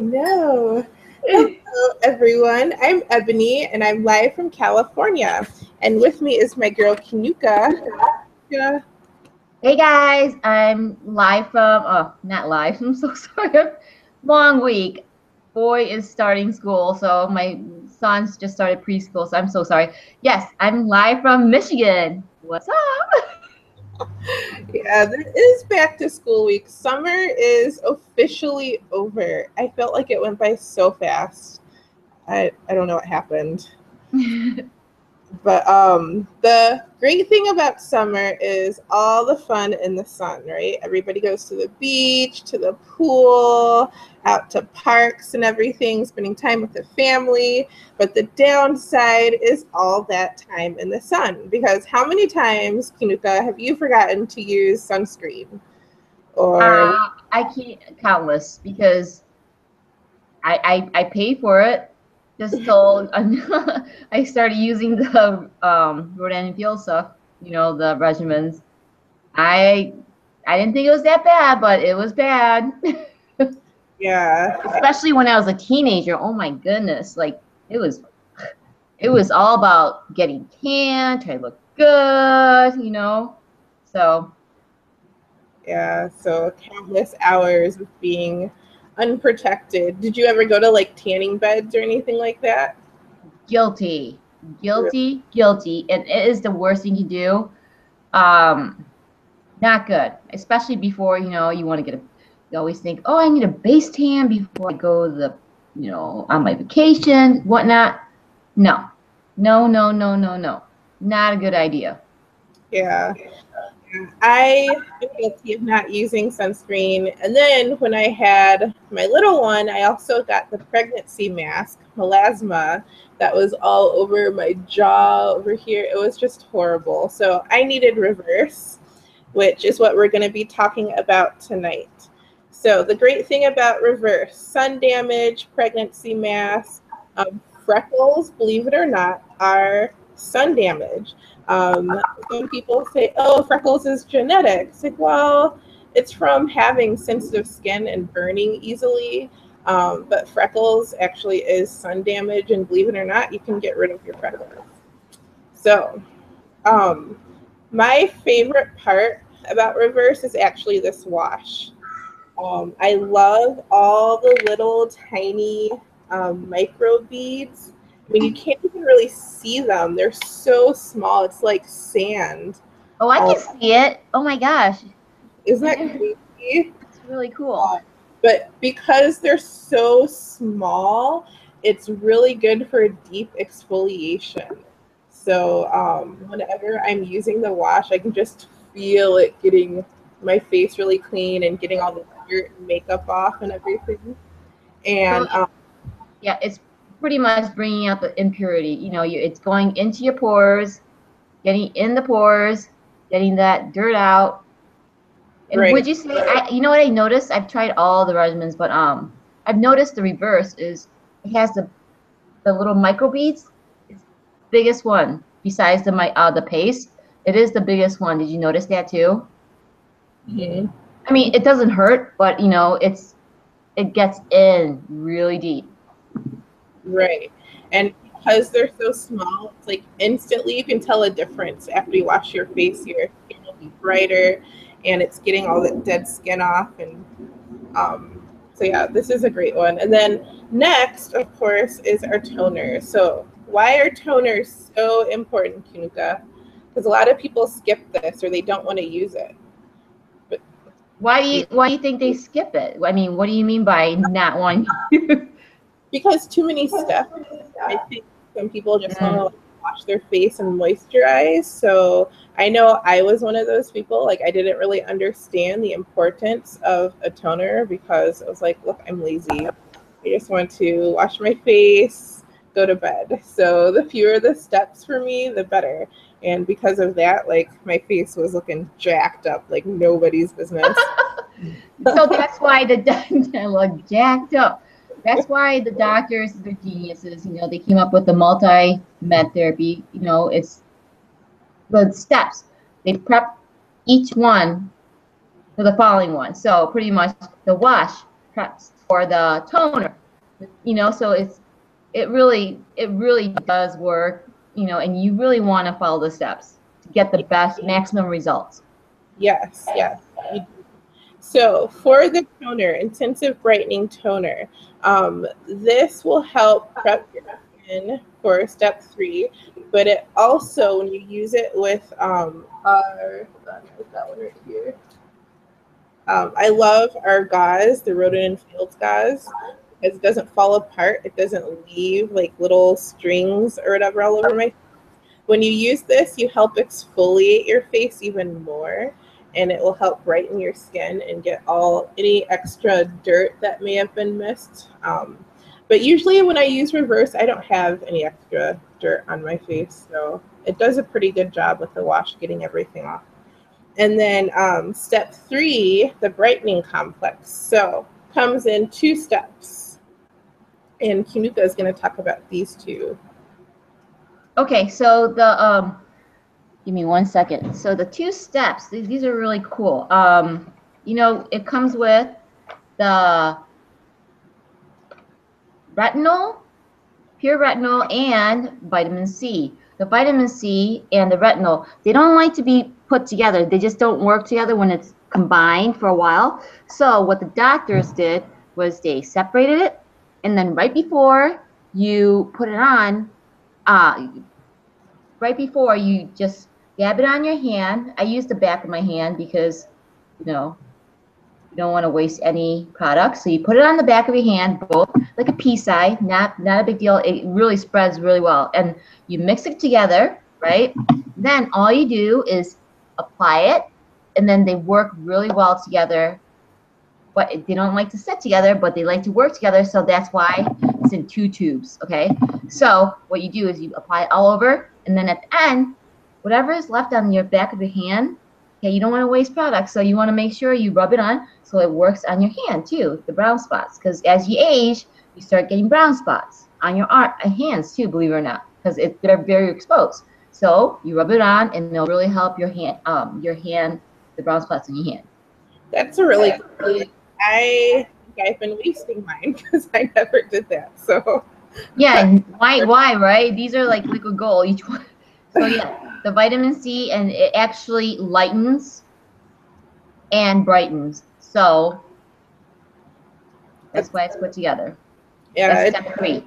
No. Hello, everyone. I'm Ebony, and I'm live from California. And with me is my girl, Kinuka. Yeah. Hey guys, I'm live from, oh, not live, I'm so sorry. Long week. Boy is starting school, so my son's just started preschool, so I'm so sorry. Yes, I'm live from Michigan. What's up? Yeah, there is back to school week. Summer is officially over. I felt like it went by so fast. I don't know what happened. But the great thing about summer is all the fun in the sun, right? Everybody goes to the beach, to the pool, out to parks and everything, spending time with the family. But the downside is all that time in the sun. Because how many times, Kinuka, have you forgotten to use sunscreen? Or I can't countless because I pay for it. Just told I started using the Rodan and Fields stuff, the regimens. I I didn't think it was that bad, but it was bad. yeah, Especially when I was a teenager. Oh my goodness. Like it was it was all about getting tan, trying to look good. So yeah. So countless hours of being unprotected. Did you ever go to like tanning beds or anything like that? guilty. Guilty, guilty. And it is the worst thing you do. Um Not good. Especially before, you want to get you always think, oh, I need a base tan before I go to on my vacation, whatnot. No. No, no, no, no, no. Not a good idea. Yeah. I am guilty of not using sunscreen. And then when I had my little one, I also got the pregnancy mask, malasma, that was all over my jaw over here. It was just horrible. So I needed reverse, which is what we're going to be talking about tonight. So the great thing about reverse, sun damage, pregnancy mask, freckles, believe it or not, are sun damage. Some people say, oh, freckles is genetic. It's like, well, it's from having sensitive skin and burning easily. But freckles actually is sun damage, and believe it or not, you can get rid of your freckles. So, um, my favorite part about reverse is actually this wash. I love all the little tiny micro beads. I mean, you can't even really see them. They're so small. It's like sand. Oh, I Um, can see it. Oh my gosh. isn't that It's crazy? really cool. But because they're so small, it's really good for deep exfoliation. So whenever I'm using the wash, I can just feel it getting my face really clean and getting all the dirt and makeup off and everything. So And yeah, it's pretty much bringing out the impurity. It's going into your pores, getting in the pores, getting that dirt out. And right, would you say, you know what I noticed? I've tried all the regimens, but I've noticed the reverse is it has the little microbeads. It's the biggest one besides the paste. It is the biggest one. Did you notice that too? mhm, I mean, it doesn't hurt, but it gets in really deep. right. And because they're so small, it's like instantly you can tell a difference after you wash your face. Your skin will be brighter, and it's getting all the dead skin off. And so yeah, this is a great one. And then next, of course, is our toner. So why are toners so important, Kinuka? Because a lot of people skip this or they don't want to use it. But Why do you think they skip it? I mean, what do you mean by not wanting? because too many steps. I think some people just want to Mm. like, wash their face and moisturize. So I know I was one of those people. Like I didn't really understand the importance of a toner because I was like, look, I'm lazy. I just want to wash my face, go to bed. So the fewer the steps for me, the better. And because of that, like my face was looking jacked up like nobody's business. So that's why I look jacked up. That's why the doctors, they're geniuses. They came up with the multi-med therapy. It's the steps. They prep each one for the following one. So pretty much the wash preps for the toner. You know, so it really does work, you know, and you really want to follow the steps to get the best maximum results. Yes, yes. So for the toner, intensive brightening toner, this will help prep your skin for step 3, but it also, when you use it with our, hold on, I've got one right here. I love our gauze, the Rodan and Fields gauze, because it doesn't fall apart. It doesn't leave like little strings or whatever all over my face. When you use this, you help exfoliate your face even more, and it will help brighten your skin and get any extra dirt that may have been missed. But usually when I use reverse, I don't have any extra dirt on my face, so it does a pretty good job with the wash getting everything off. And then step 3, the brightening complex. So comes in 2 steps, and Kinuka is going to talk about these 2. Okay, so the give me 1 second. So the 2 steps, these are really cool. You know, it comes with the retinol, pure retinol, and vitamin C. The vitamin C and the retinol, they don't like to be put together. They just don't work together when it's combined for a while. So what the doctors did was they separated it, and then right before you put it on, right before you just dab it on your hand. I use the back of my hand because, you know, you don't want to waste any product. So you put it on the back of your hand, both like a pea size, not a big deal. It really spreads really well. And you mix it together, right? Then all you do is apply it, and then they work really well together. But they don't like to sit together, but they like to work together. So that's why it's in 2 tubes, okay? So what you do is you apply it all over, and then at the end, whatever is left on your back of your hand, okay, you don't want to waste product, so you want to make sure you rub it on so it works on your hand too, the brown spots, because as you age, you start getting brown spots on your hands too, believe it or not, because they're very exposed. So you rub it on, and it'll really help your hand, the brown spots in your hand. That's a really good. I think I've been wasting mine because I never did that. So yeah, and why, right? These are like liquid gold, each one. So yeah, the vitamin C, and it actually lightens and brightens. So that's why it's put together. Yeah, That's step 3.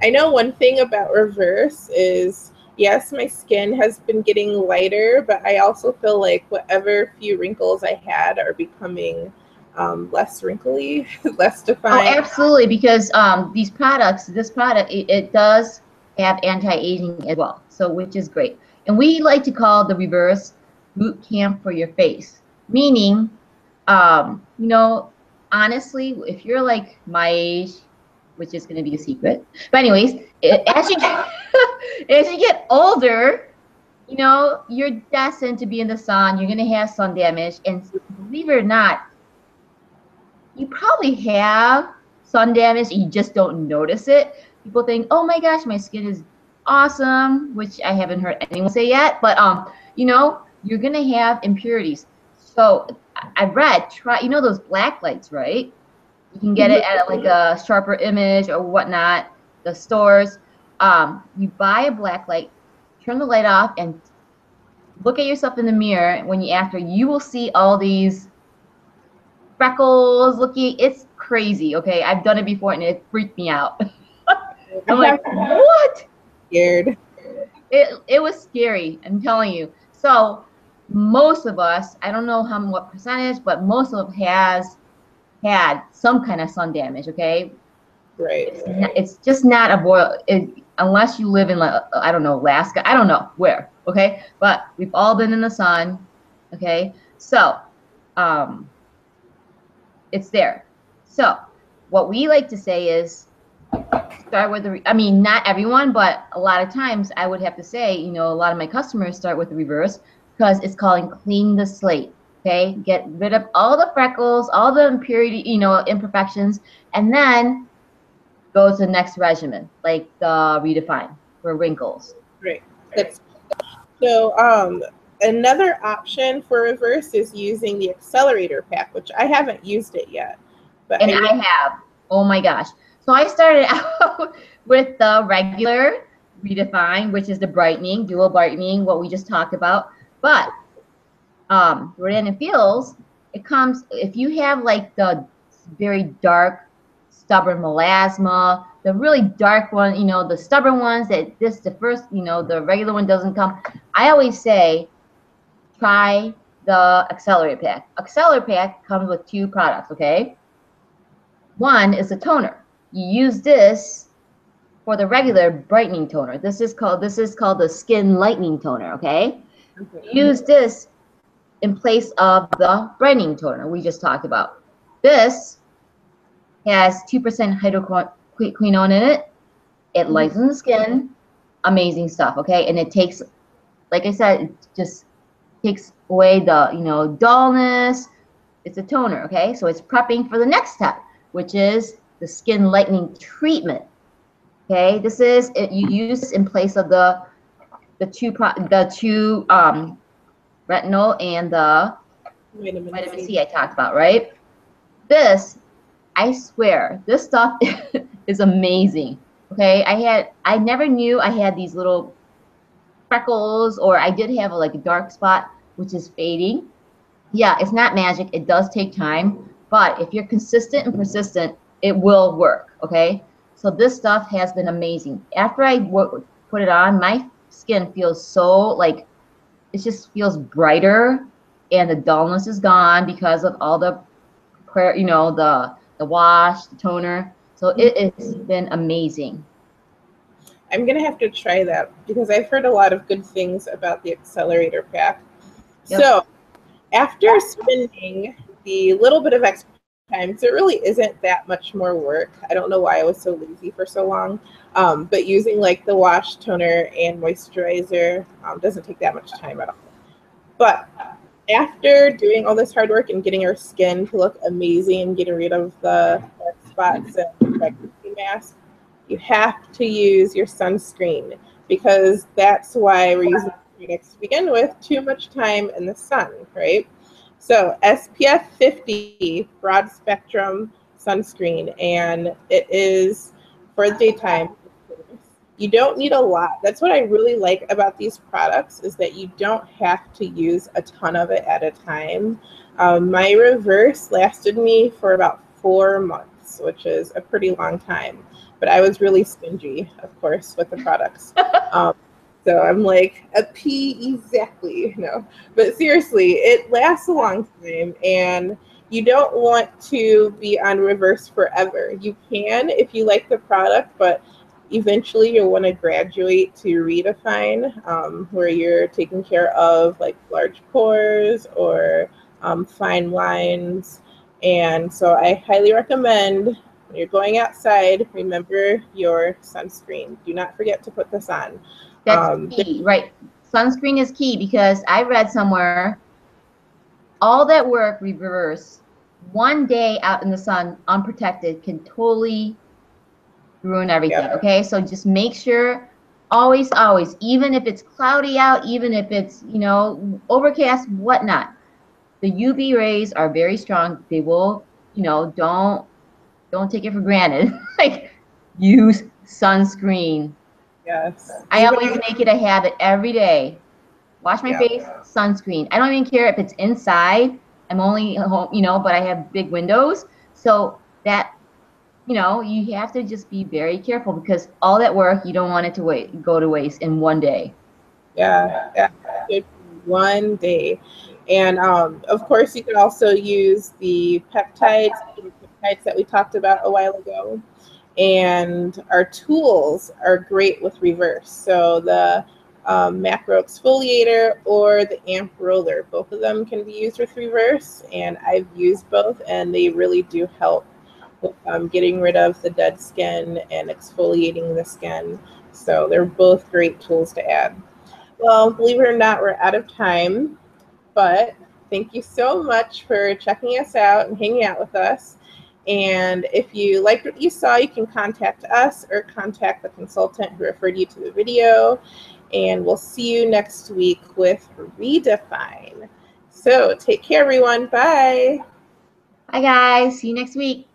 I know one thing about reverse is, yes, my skin has been getting lighter, but I also feel like whatever few wrinkles I had are becoming less wrinkly, less defined. Oh, absolutely, because this product, it does have anti-aging as well, so which is great. And we like to call the reverse boot camp for your face, meaning, you know, honestly, if you're like my age, which is going to be a secret, but anyways, as you as you get older, you know, you're destined to be in the sun. You're going to have sun damage, and believe it or not, you probably have sun damage and you just don't notice it. People think, oh my gosh, my skin is awesome, which I haven't heard anyone say yet, but you know, you're gonna have impurities. So I read, try, you know, those black lights, right? You can get it at like a Sharper Image or whatnot, the stores. You buy a black light, turn the light off, and look at yourself in the mirror. When you will see all these freckles looking. It's crazy. Okay, I've done it before and it freaked me out. I'm like, what? Scared. It was scary, I'm telling you. So most of us, I don't know what percentage, but most of us has had some kind of sun damage. Okay, Right. it's just not avoidable unless you live in, like, I don't know, Alaska. I don't know where. Okay, but we've all been in the sun. Okay, so it's there. So what we like to say is start with I mean, not everyone, but a lot of times I would have to say, you know, a lot of my customers start with the reverse because it's called clean the slate. Okay, get rid of all the freckles, all the impurity, you know, imperfections, and then go to the next regimen, like the redefine for wrinkles. Right. So another option for reverse is using the accelerator pack, which I haven't used it yet. But And I have. Oh my gosh. So I started out with the regular Redefine, which is the brightening, dual brightening, what we just talked about. But Rodan and Fields, it comes if you have like the very dark, stubborn melasma, the really dark one, you know, the stubborn ones that this the first, you know, the regular one doesn't come. I always say try the Accelerate Pack. Accelerate Pack comes with 2 products, okay? One is a toner. You use this for the regular brightening toner. This is called the Skin Lightening Toner, okay? Use this in place of the brightening toner we just talked about. This has 2% hydroquinone in it. It lightens the skin. Amazing stuff, okay? And it takes, like I said, it just takes away the, you know, dullness. It's a toner, okay? So it's prepping for the next step, which is the skin lightening treatment. Okay, this is you use this in place of the two retinol and the vitamin C I talked about, right? This, I swear, this stuff is amazing. Okay, I never knew I had these little freckles, or I did have like a dark spot, which is fading. Yeah, it's not magic. It does take time, but if you're consistent and persistent, it will work. Okay, so this stuff has been amazing. After I put it on, my skin feels so like it just feels brighter, and the dullness is gone because of all the, you know, the wash, the toner. So it has been amazing. I'm gonna have to try that because I've heard a lot of good things about the Accelerator Pack. Yep. So after spending the little bit of extra time, so it really isn't that much more work. I don't know why I was so lazy for so long, but using like the wash, toner, and moisturizer doesn't take that much time at all. But after doing all this hard work and getting our skin to look amazing and getting rid of the dark spots and pregnancy mask, you have to use your sunscreen, because that's why we're using products to begin with, too much time in the sun, right? So SPF 50 broad spectrum sunscreen, and it is for the daytime. You don't need a lot. That's what I really like about these products, is that you don't have to use a ton of it at a time. My reverse lasted me for about 4 months, which is a pretty long time. But I was really stingy, of course, with the products. So I'm like, a pea exactly, no. But seriously, it lasts a long time, and you don't want to be on reverse forever. You can if you like the product, but eventually you'll want to graduate to Redefine, where you're taking care of like large pores or fine lines. And so I highly recommend, when you're going outside, remember your sunscreen. Do not forget to put this on. That's key, right? Sunscreen is key, because I read somewhere all that work reverse 1 day out in the sun unprotected can totally ruin everything. Yep. Okay, so just make sure always, even if it's cloudy out, even if it's, you know, overcast, whatnot, the UV rays are very strong. They will, you know, don't take it for granted. Like, use sunscreen. Yes. I always make it a habit every day. Wash my face, sunscreen. I don't even care if it's inside. I'm only home, you know, but I have big windows. So that, you know, you have to just be very careful, because all that work, you don't want it to go to waste in 1 day. Yeah. 1 day. And of course, you can also use the peptides that we talked about a while ago. And our tools are great with reverse. So the macro exfoliator or the amp roller, both of them can be used with reverse. And I've used both, and they really do help with getting rid of the dead skin and exfoliating the skin. So they're both great tools to add. Well, believe it or not, we're out of time. But thank you so much for checking us out and hanging out with us. And if you liked what you saw, you can contact us or contact the consultant who referred you to the video. And we'll see you next week with Redefine. So take care, everyone. Bye. Bye, guys. See you next week.